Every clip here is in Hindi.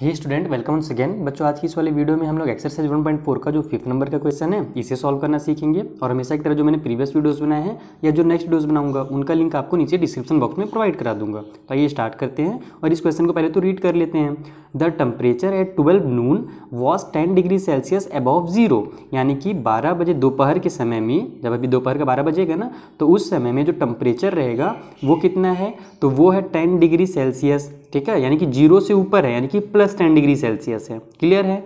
हे स्टूडेंट, वेलकम वंस अगेन। बच्चों, आज की इस वाले वीडियो में हम लोग एक्सरसाइज 1.4 का जो 5th नंबर का क्वेश्चन है इसे सॉल्व करना सीखेंगे। और हमेशा की तरह जो मैंने प्रीवियस वीडियोस बनाए हैं या जो नेक्स्ट वीडियोस बनाऊंगा उनका लिंक आपको नीचे डिस्क्रिप्शन बॉक्स में प्रोवाइड करा दूंगा। तो आइए स्टार्ट करते हैं और इस क्वेश्चन को पहले तो रीड कर लेते हैं। The temperature at 12 Noon was 10 degree Celsius above zero, यानी कि 12 बजे दोपहर के समय में, जब अभी दोपहर का 12 बजेगा ना, तो उस समय में जो टेम्परेचर रहेगा वो कितना है, तो वो है 10 डिग्री सेल्सियस। ठीक है, यानी कि जीरो से ऊपर है, यानी कि प्लस 10 डिग्री सेल्सियस है। क्लियर है।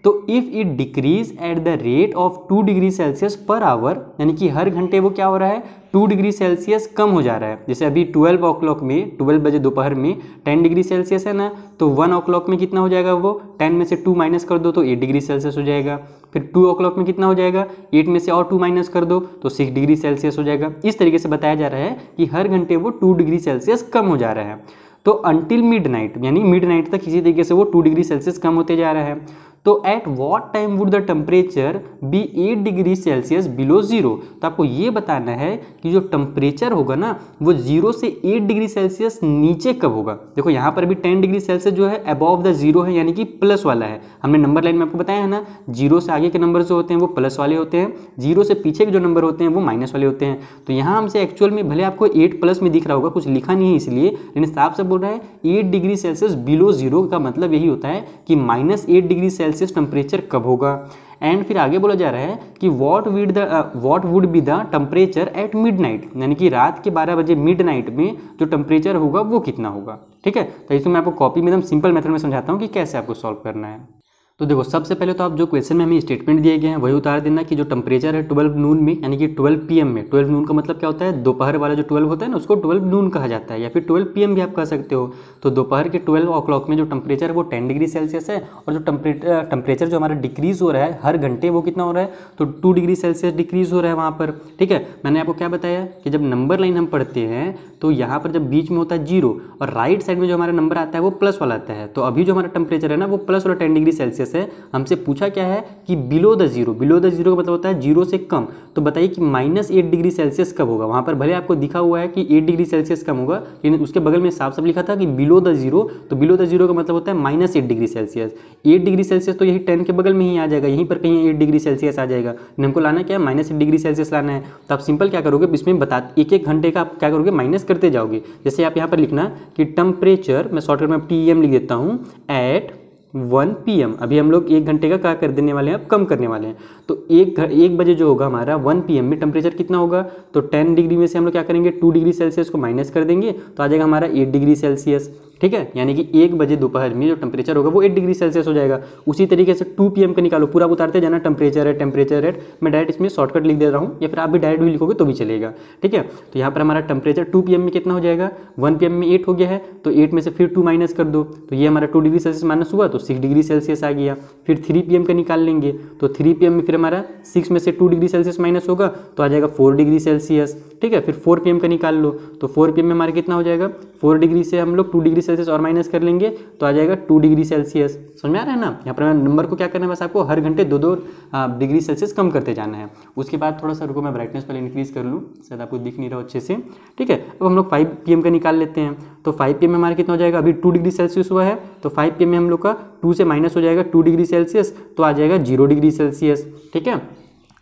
तो if it decrease at the rate of 2 degree Celsius per hour, यानी कि हर घंटे वो क्या हो रहा है, 2 डिग्री सेल्सियस कम हो जा रहा है। जैसे अभी 12 o'clock में, 12 बजे दोपहर में 10 डिग्री सेल्सियस है ना, तो 1 o'clock में कितना हो जाएगा, वो 10 में से 2 माइनस कर दो तो 8 डिग्री सेल्सियस हो जाएगा। फिर 2 o'clock में कितना हो जाएगा, 8 में से और 2 माइनस कर दो तो 6 डिग्री सेल्सियस हो जाएगा। इस तरीके से बताया जा रहा है कि हर घंटे वो 2 डिग्री सेल्सियस कम हो जा रहा है। तो अंटिल मिड नाइट, यानी मिड नाइट तक किसी तरीके से वो 2 डिग्री सेल्सियस कम होते जा रहा है। तो at what time would the temperature be 8 degree Celsius below zero. तो आपको ये बताना है कि जो टेम्परेचर होगा ना वो 0 से 8 डिग्री सेल्सियस नीचे कब होगा। देखो यहाँ पर भी 10 डिग्री सेल्सियस जो है अबव द जीरो है, यानी कि प्लस वाला है। हमने नंबर लाइन में आपको बताया है ना, जीरो से आगे के नंबर जो होते हैं वो प्लस वाले होते हैं, जीरो से पीछे के जो नंबर होते हैं वो माइनस वाले होते हैं। तो यहाँ हमसे एक्चुअल में भले आपको 8 प्लस में दिख रहा होगा, कुछ लिखा नहीं है इसलिए, लेकिन साफ से बोल रहा है 8 डिग्री सेल्सियस बिलो जीरो का मतलब यही होता है कि -8 डिग्री सेल्सियस टेम्परेचर कब होगा। एंड फिर आगे बोला जा रहा है कि what would be the temperature at midnight, यानी कि रात के 12 बजे मिडनाइट में जो टेम्परेचर होगा वो कितना होगा। ठीक है, तो इसमें मैं आपको कॉपी में एकदम सिंपल मेथड में समझाता हूँ कि कैसे आपको सॉल्व करना है। तो देखो, सबसे पहले तो आप जो क्वेश्चन में हमें स्टेटमेंट दिए गए हैं वही उतार देना कि जो टेम्परेचर है 12 नून में, यानी कि 12 PM में। 12 नून का मतलब क्या होता है, दोपहर वाला जो 12 होता है ना उसको 12 नून कहा जाता है, या फिर 12 PM भी आप कह सकते हो। तो दोपहर के 12 o'clock में जो टेम्परेचर है वो 10 डिग्री सेल्सियस है, और जो टेम्परेचर जो हमारा डिक्रीज हो रहा है हर घंटे वो कितना हो रहा है, तो 2 डिग्री सेल्सियस डिक्रीज हो रहा है वहाँ पर। ठीक है, मैंने आपको क्या बताया कि जब नंबर लाइन हम पढ़ते हैं तो यहाँ पर जब बीच में होता है जीरो और राइट साइड में जो हमारा नंबर आता है वो प्लस वाला आता है। तो अभी जो हमारा टेम्परेचर है ना वो प्लस वाला 10 डिग्री सेल्सियस है। हमसे पूछा क्या है कि below the zero, below the zero का मतलब होता है जीरो से कम। तो बताइए कि -8 डिग्री सेल्सियस कब होगा। वहाँ पर भले आपको दिखा हुआ है कि 8 डिग्री सेल्सियस कम होगा, लेकिन उसके बगल में साफ साफ लिखा था कि बिलो द जीरो। तो बिलो द जीरो का मतलब होता है -8 डिग्री सेल्सियस। 8 डिग्री सेल्सियस तो यही 10 के बगल में ही आ जाएगा, यहीं पर कहीं 8 डिग्री सेल्सियस आ जाएगा। हमको लाना क्या है, -8 डिग्री सेल्सियस लाना है। तो आप सिंपल क्या करोगे, इसमें एक एक घंटे का आप क्या करोगे, माइनस करते जाओगे। जैसे आप यहाँ पर लिखना कि टेम्परेचर, मैं शॉर्टकट में TM लिख देता हूँ, एट 1 PM। अभी हम लोग एक घंटे का क्या कर देने वाले हैं, अब कम करने वाले हैं। तो 1 बजे जो होगा हमारा 1 PM में टेम्परेचर कितना होगा, तो 10 डिग्री में से हम लोग क्या करेंगे, 2 डिग्री सेल्सियस को माइनस कर देंगे तो आ जाएगा हमारा 8 डिग्री सेल्सियस। ठीक है, यानी कि 1 बजे दोपहर में जो टेम्परेचर होगा वो 8 डिग्री सेल्सियस हो जाएगा। उसी तरीके से 2 PM का निकालो, पूरा उतारते जाना, टेम्परेचर एट। मैं डायरेक्ट इसमें शॉर्टकट लिख दे रहा हूँ, या फिर आप भी डायरेक्ट भी लिखोगे तो भी चलेगा। ठीक है, तो यहाँ पर हमारा टेम्परेचर 2 PM में कितना हो जाएगा, 1 PM में 8 हो गया है, तो 8 में से फिर 2 माइनस कर दो तो ये हमारा 2 डिग्री सेल्सियस माइनस हुआ तो 6 डिग्री सेल्सियस आ गया। फिर 3 PM का निकाल लेंगे तो 3 PM में फिर हमारा 6 में से 2 डिग्री सेल्सियस माइनस होगा तो आ जाएगा 4 डिग्री सेल्सियस। ठीक है, फिर 4 PM का निकाल लो तो 4 PM में हमारा कितना हो जाएगा, 4 डिग्री से हम लोग 2 डिग्री सेल्सियस और माइनस कर लेंगे तो आ जाएगा 2 डिग्री सेल्सियस। समझ में आ रहा है ना। यहाँ पर नंबर को क्या करना है, बस आपको हर घंटे 2-2 डिग्री सेल्सियस कम करते जाना है। उसके बाद थोड़ा सा रुको, मैं ब्राइटनेस पहले इंक्रीज कर लूँ, शायद आपको दिख नहीं रहा अच्छे से। ठीक है, अब हम लोग 5 PM का निकाल लेते हैं। तो 5 PM में हमारा कितना हो जाएगा, अभी 2 डिग्री सेल्सियस हुआ है तो 5 PM में हम लोग का 2 से माइनस हो जाएगा 2 डिग्री सेल्सियस, तो आ जाएगा 0 डिग्री सेल्सियस। ठीक है,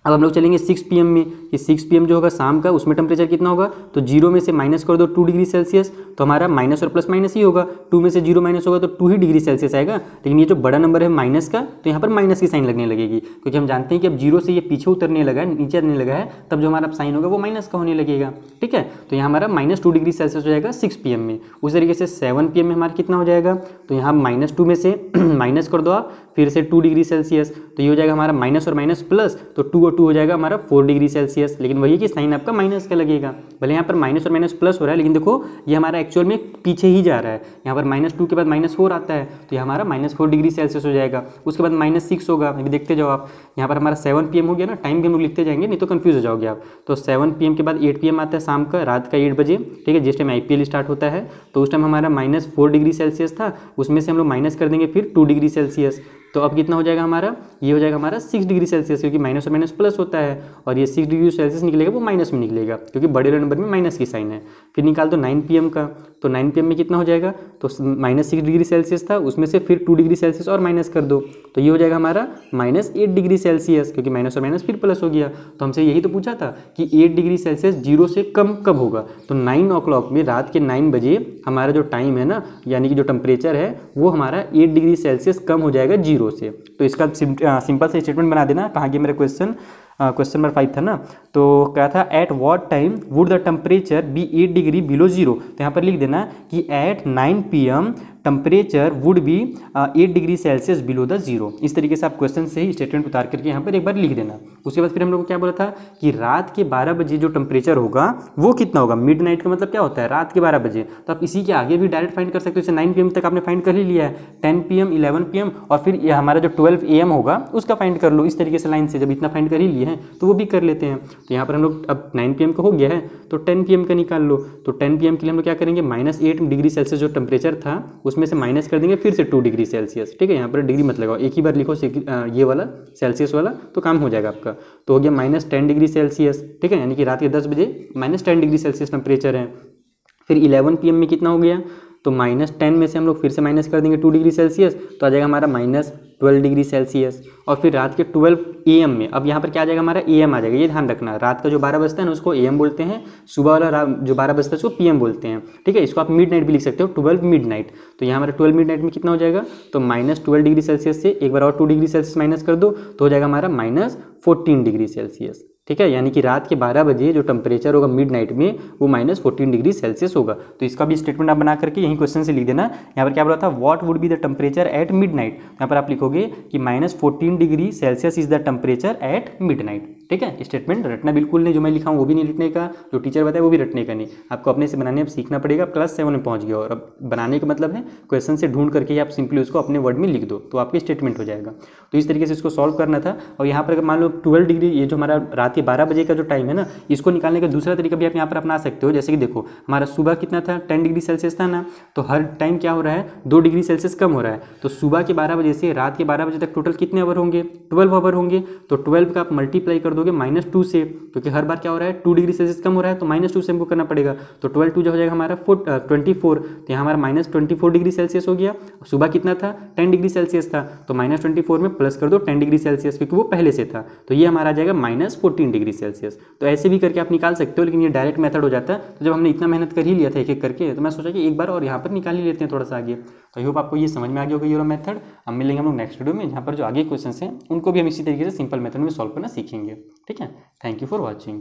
अब हम लोग चलेंगे 6 PM में, कि 6 PM जो होगा शाम का, उसमें टेम्परेचर कितना होगा, तो 0 में से माइनस कर दो 2 डिग्री सेल्सियस, तो हमारा माइनस और प्लस माइनस ही होगा। 2 में से 0 माइनस होगा तो 2 ही डिग्री सेल्सियस आएगा। लेकिन ये जो बड़ा नंबर है माइनस का, तो यहाँ पर माइनस की साइन लगने लगेगी, क्योंकि हम जानते हैं कि अब 0 से ये पीछे उतरने लगा है, नीचे आने लगा है, तब जो हमारा साइन होगा वो माइनस का होने लगेगा। ठीक है, तो यहाँ हमारा -2 डिग्री सेल्सियस हो जाएगा 6 PM में। उस तरीके से 7 PM में हमारा कितना हो जाएगा, तो यहाँ -2 में से माइनस कर दो आप, फिर से 2 डिग्री सेल्सियस, तो ये हो जाएगा हमारा माइनस और माइनस प्लस, तो 2 और 2 हो जाएगा हमारा 4 डिग्री सेल्सियस। लेकिन वही कि साइन आपका माइनस का लगेगा, भले यहाँ पर माइनस और माइनस प्लस हो रहा है, लेकिन देखो ये हमारा एक्चुअल में पीछे ही जा रहा है। यहाँ पर -2 के बाद -4 आता है तो ये हमारा -4 डिग्री सेल्सियस हो जाएगा। उसके बाद -6 होगा, अभी देखते जाओ आप। यहाँ पर हमारा 7 PM हो गया ना, टाइम भी हम लोग लिखते जाएंगे नहीं तो कंफ्यूज हो जाओगे आप। तो 7 PM के बाद 8 PM आता है शाम का, रात का 8 बजे। ठीक है, जिस टाइम IPL स्टार्ट होता है, तो उस टाइम हमारा -4 डिग्री सेल्सियस था, उसमें से हम लोग माइनस कर देंगे फिर 2 डिग्री सेल्सियस। तो अब कितना हो जाएगा हमारा, ये हो जाएगा हमारा 6 डिग्री सेल्सियस, क्योंकि माइनस और माइनस प्लस होता है, और ये 6 डिग्री सेल्सियस निकलेगा वो माइनस में निकलेगा, क्योंकि बड़े वाले नंबर में माइनस की साइन है। फिर निकाल दो 9 PM का, तो 9 PM में कितना हो जाएगा, तो -6 डिग्री सेल्सियस था, उसमें से फिर 2 डिग्री सेल्सियस और माइनस कर दो, तो ये हो जाएगा हमारा -8 डिग्री सेल्सियस, क्योंकि माइनस और माइनस फिर प्लस हो गया। तो हमसे यही तो पूछा था कि 8 डिग्री सेल्सियस 0 से कम कब होगा, तो 9 o'clock में, रात के 9 बजे हमारा जो टाइम है ना, यानी कि जो टेम्परेचर है वो हमारा 8 डिग्री सेल्सियस कम हो जाएगा 0 से। तो इसका सिंपल सा स्टेटमेंट बना देना। कहाँ गया मेरा क्वेश्चन नंबर 5 था ना, तो क्या था, at what time would the temperature be 8 degree below 0। तो यहाँ पर लिख देना कि at 9 PM temperature would be 8 degree Celsius below the 0। इस तरीके से आप क्वेश्चन से ही स्टेटमेंट उतार करके यहाँ पर एक बार लिख देना। उसके बाद फिर हम लोग को क्या बोला था कि रात के 12 बजे जो टेम्परेचर होगा वो कितना होगा। मिड नाइट का मतलब क्या होता है, रात के 12 बजे। तो आप इसी के आगे भी डायरेक्ट फाइंड कर सकते हो। जैसे 9 PM तक आपने फाइंड कर ही लिया है, 10 PM 11 PM और फिर ये हमारा जो 12 AM होगा उसका फाइंड कर लो। इस तरीके से लाइन से जब इतना फाइंड कर ही लिए हैं तो वो भी कर लेते हैं। तो यहाँ पर हम लोग अब 9 PM का हो गया है तो 10 PM का निकाल लो। तो 10 PM के लिए हम लोग क्या करेंगे, -8 डिग्री सेल्सियस जो टेम्परेचर था उसमें से माइनस कर देंगे फिर से 2 डिग्री सेल्सियस। ठीक है, यहाँ पर डिग्री मत लगाओ, एक ही बार लिखो ये वाला सेल्सियस वाला, तो काम हो जाएगा आपका। तो हो गया -10 डिग्री सेल्सियस। ठीक है, यानी कि रात के 10 बजे -10 डिग्री सेल्सियस टेम्परेचर है। फिर 11 PM में कितना हो गया, तो -10 में से हम लोग फिर से माइनस कर देंगे 2 डिग्री सेल्सियस, तो आ जाएगा हमारा -12 डिग्री सेल्सियस। और फिर रात के 12 AM में, अब यहाँ पर क्या आ जाएगा हमारा AM आ जाएगा। ये ध्यान रखना, रात का जो 12 बजता है ना उसको AM बोलते हैं, सुबह वाला जो 12 बजता है उसको PM बोलते हैं। ठीक है, इसको आप मिड नाइट भी लिख सकते हो, 12 मिड नाइट। तो यहाँ हमारा 12 मिड नाइट में कितना हो जाएगा, तो -12 डिग्री सेल्सियस से एक बार और 2 डिग्री सेल्सियस माइनस कर दो तो हो जाएगा हमारा -14 डिग्री सेल्सियस। ठीक है, यानी कि रात के 12 बजे जो टेम्परेचर होगा मिड नाइट में वो -14 डिग्री सेल्सियस होगा। तो इसका भी स्टेटमेंट आप बना करके यही क्वेश्चन से लिख देना। यहाँ पर क्या बोला था, what would be the temperature at mid night. यहाँ पर आप लिखोगे कि -14 degree Celsius is the temperature at mid night. ठीक है, स्टेटमेंट रटना बिल्कुल नहीं, जो मैं लिखा हूँ वो भी नहीं रटने का, जो टीचर बताया वो भी रटने का नहीं। आपको अपने से बनाने अब सीखना पड़ेगा। क्लास 7 में पहुँच गया और अब बनाने का मतलब है क्वेश्चन से ढूंढ करके आप सिंपली उसको अपने वर्ड में लिख दो तो आपकी स्टेटमेंट हो जाएगा। तो इस तरीके से इसको सॉल्व करना था। और यहाँ पर मान लो 12 डिग्री, ये जो हमारा रात के 12 बजे का जो टाइम है ना, इसको निकालने का दूसरा तरीका भी आप यहाँ पर अपना सकते हो। जैसे कि देखो, हमारा सुबह कितना था, 10 डिग्री सेल्सियस था ना, तो हर टाइम क्या हो रहा है, 2 डिग्री सेल्सियस कम हो रहा है। तो सुबह के 12 बजे से रात के 12 बजे तक टोटल कितने आवर होंगे, 12 आवर होंगे। तो 12 का आप मल्टीप्लाई कर दोगे -2 से, क्योंकि हर बार क्या हो रहा है, 2 डिग्री सेल्सियस कम हो रहा है, तो -2 से हमको करना पड़ेगा। तो 12 2 जो हो जाएगा हमारा 24। तो यहाँ हमारा -24 डिग्री सेल्सियस हो गया। सुबह कितना था, 10 डिग्री सेल्सियस था, तो -24 में प्लस कर दो 10 डिग्री सेल्सियस, क्योंकि वो पहले से था। तो ये हमारा आ जाएगा -14 डिग्री सेल्सियस। तो ऐसे भी करके आप निकाल सकते हो, लेकिन ये डायरेक्ट मेथड हो जाता है। तो जब हमने इतना मेहनत कर ही लिया था एक एक करके, तो मैं सोचा कि एक बार और यहाँ पर निकाल ही लेते हैं थोड़ा सा आगे। तो आई होप आपको ये समझ में आ गया होगा ये वाला मेथड। अब मिलेंगे हम लोग नेक्स्ट वीडियो में, जहाँ पर जो आगे क्वेश्चन हैं उनको भी हम इसी तरीके से सिंपल मेथड में सॉल्व करना सीखेंगे। ठीक है, थैंक यू फॉर वॉचिंग।